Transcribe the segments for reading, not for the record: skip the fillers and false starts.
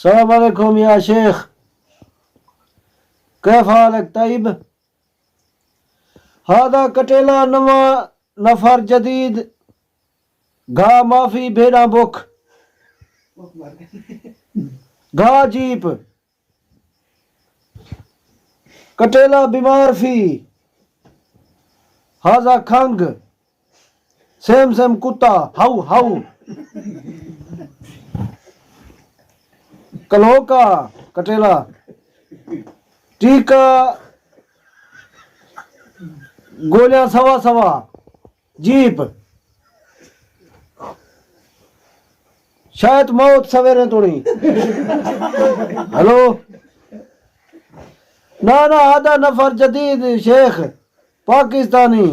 अस्सलाम वालेकुम या शेख, कैफ हालक तैयब? हादा कटेला नवा नफर जदीद घा माफी भेड़ा बुख घा जीप कटेला बीमार फी हाजा खंग सेम सेम कुत्ता हाउ हाउ कलोका कटेला टीका गोलियां सवा सवा जीप शायद मौत सवेरे तोड़ी। हेलो ना ना आधा नफर जदीद शेख पाकिस्तानी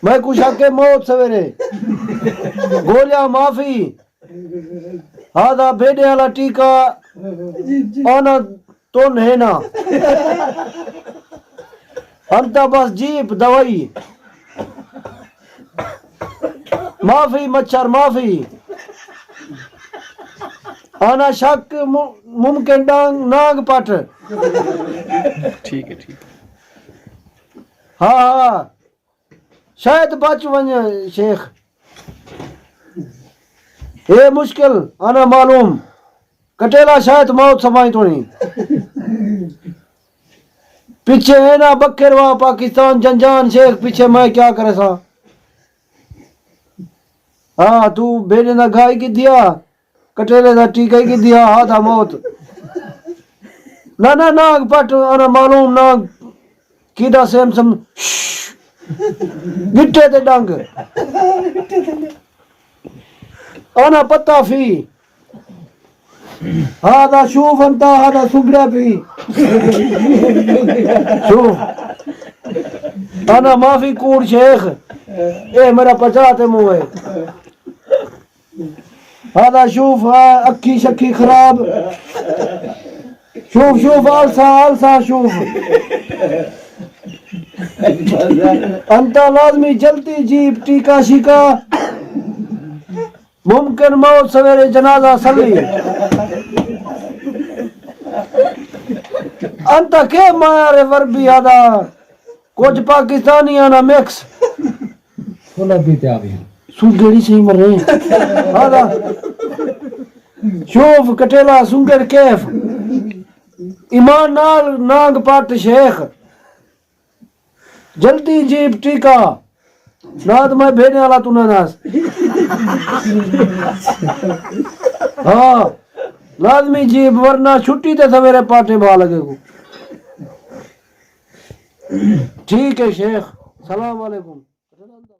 मैं कुछ आके मौत सवेरे गोलियां माफी आधा भेड़े वाला टीका आना तो है ना अंता बस जीप दवाई माफी मच्छर माफी आना शक मुमकिन डांग नाग पट। ठीक है हाँ हाँ शायद बच वन शेख ये मुश्किल आना मालूम कटेला शायद मौत समाई थोड़ी पीछे है ना बखेरवा पाकिस्तान जंजान शेख पीछे मैं क्या करे सा। हाँ तू बेटे ना गाय की दिया कटेले का टीका की दिया आधा मौत ना ना नाग पट आना मालूम नाग कीदा सेम सम गिट्टे ते डंग आना पत्ता फी हादा शूफ अंता हादा सुगड़ा फी शूफ आना माफी कूड़ शेख ए मेरा पचाते मुंह है हादा शूफ अक्की शक्की खराब शूफ शूफ आलसा आलसा शूफ अंता लाजमी जल्दी जीप टीका शिका मुमकिन मौत सवेरे जनाजा सली अंता के मारे वर्बी आदा कुछ पाकिस्तानी आना मिक्स थोड़ा बीते आ गए सुगड़ी से ही मर रहे आदा शूफ कटेला सुंगर कैफ ईमान नाल नाग पट शेख जल्दी जीप टीका ना तो मैं भेजने वाला तू नास हाँ लाजमी जीप वरना छुट्टी ते सवेरे पाटे भा लगे को। ठीक है शेख सलाम वालेकुम।